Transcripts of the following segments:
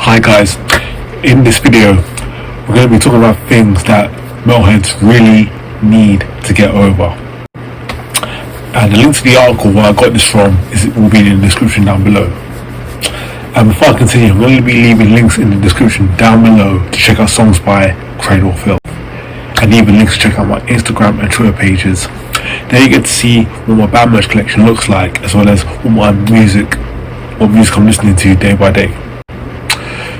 Hi guys, in this video we're going to be talking about things that metalheads really need to get over, and the link to the article where I got this from will be in the description down below. And before I continue, I'm going to be leaving links in the description down below to check out songs by CRADLE, FILTH, and even links to check out my Instagram and Twitter pages. There you get to see what my band merch collection looks like, as well as what music I'm listening to day by day.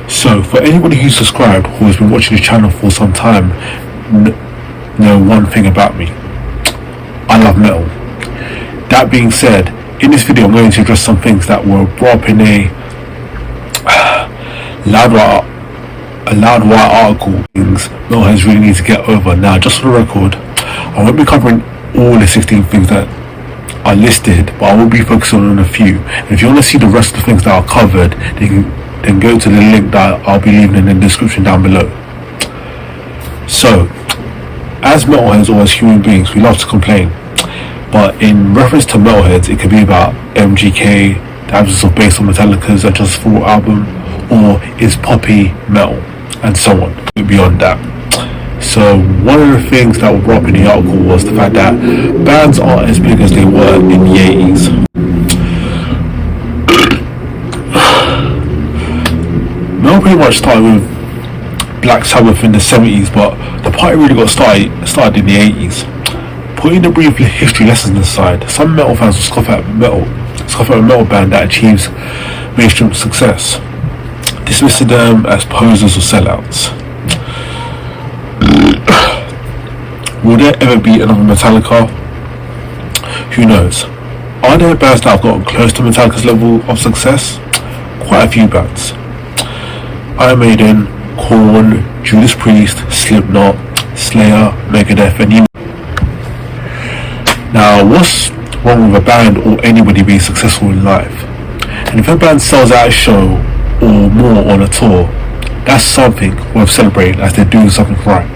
So for anybody who's subscribed, who has been watching this channel for some time, know one thing about me: I love metal. That being said, in this video I'm going to address some things that were brought up in a Loudwire article, things metalheads really need to get over. Now, just for the record, I won't be covering all the 16 things that are listed, but I will be focusing on a few. And if you want to see the rest of the things that are covered, then go to the link that I'll be leaving in the description down below. So, as metalheads or as human beings, we love to complain, but in reference to metalheads, it could be about MGK, the absence of bass on Metallica's And Justice for All album, or is poppy metal, and so on. Beyond that, so one of the things that were brought up in the article was the fact that bands aren't as big as they were in the 80s. Metal pretty much started with Black Sabbath in the 70s, but the party really got started in the 80s. Putting the brief history lessons aside, some metal fans will scoff at a metal band that achieves mainstream success, dismissing them as posers or sellouts. Will there ever be another Metallica? Who knows? Are there bands that have gotten close to Metallica's level of success? Quite a few bands. Maiden, Korn, Judas Priest, Slipknot, Slayer, Megadeth, and you. Now, what's wrong with a band or anybody being successful in life? And if a band sells out a show or more on a tour, that's something worth celebrating, as they're doing something right.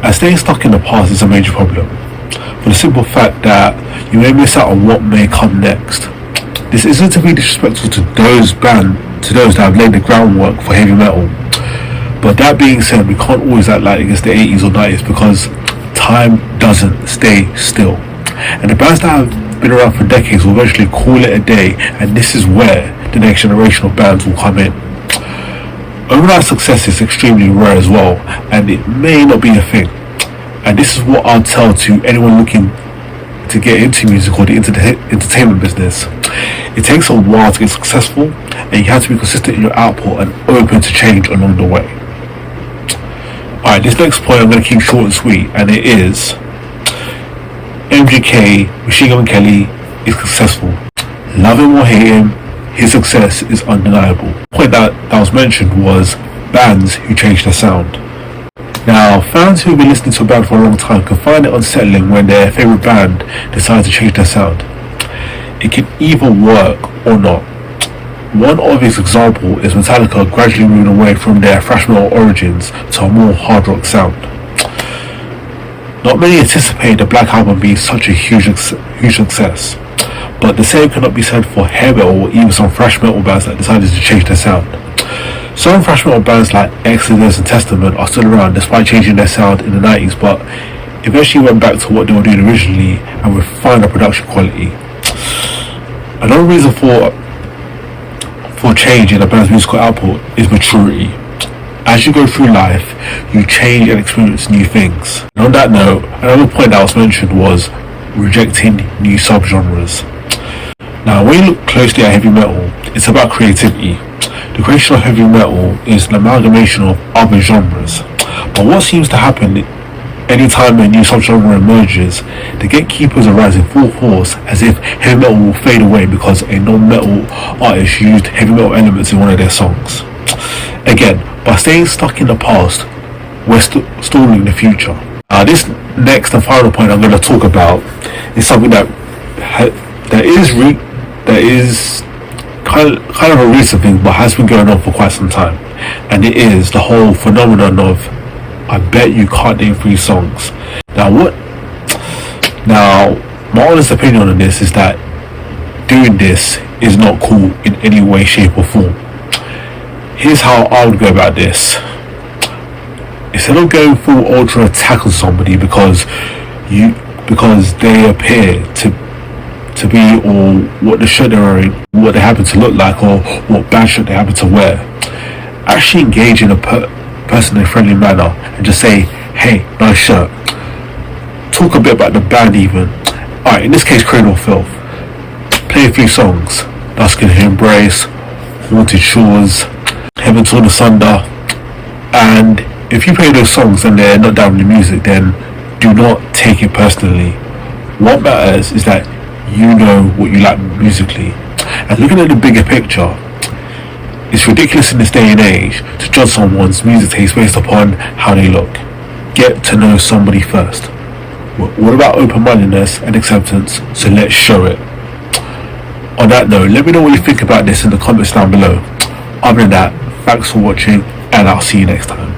And staying stuck in the past is a major problem, for the simple fact that you may miss out on what may come next. This isn't to be disrespectful to those that have laid the groundwork for heavy metal, but that being said, we can't always act like it's the 80s or 90s, because time doesn't stay still, and the bands that have been around for decades will eventually call it a day, and this is where the next generation of bands will come in. Overnight success is extremely rare as well, and it may not be a thing. And this is what I'll tell to anyone looking to get into music or the entertainment business. It takes a while to get successful, and you have to be consistent in your output and open to change along the way. Alright, this next point I'm going to keep short and sweet, and it is: MGK, Machine Gun Kelly, is successful. Love him or hate him, his success is undeniable. The point that was mentioned was bands who change their sound. Now, fans who have been listening to a band for a long time can find it unsettling when their favourite band decides to change their sound. It can either work or not. One obvious example is Metallica gradually moving away from their thrash metal origins to a more hard rock sound. Not many anticipated the Black Album being such a huge success, but the same cannot be said for hair metal or even some thrash metal bands that decided to change their sound. Some thrash metal bands like Exodus and Testament are still around despite changing their sound in the 90s, but eventually went back to what they were doing originally and refined their production quality. Another reason for change in a band's musical output is maturity. As you go through life, you change and experience new things. And on that note, another point that was mentioned was rejecting new subgenres. Now, when you look closely at heavy metal, it's about creativity. The creation of heavy metal is an amalgamation of other genres. But what seems to happen anytime a new subgenre emerges, the gatekeepers arise in full force, as if heavy metal will fade away because a non-metal artist used heavy metal elements in one of their songs. Again, by staying stuck in the past, we're stalling the future. This next and final point I'm going to talk about is something that is kind of a recent thing, but has been going on for quite some time, and it is the whole phenomenon of I bet you can't name 3 songs. Now, my honest opinion on this is that doing this is not cool in any way, shape or form. Here's how I would go about this. Instead of going full ultra attack on somebody because they appear to be, or what the shirt they're wearing, what they happen to look like, or what band shirt they happen to wear, actually engage in a person in a friendly manner and just say, hey, nice shirt. Talk a bit about the band even. Alright, in this case, CRADLE, FILTH. Play a few songs. Dusk in Embrace, Haunted Shores, Heaven Torn Asunder. And if you play those songs and they're not down with the music, then do not take it personally. What matters is that you know what you like musically. And looking at the bigger picture, it's ridiculous in this day and age to judge someone's music taste based upon how they look. Get to know somebody first. We're all about open-mindedness and acceptance, so let's show it. On that note, let me know what you think about this in the comments down below. Other than that, thanks for watching, and I'll see you next time.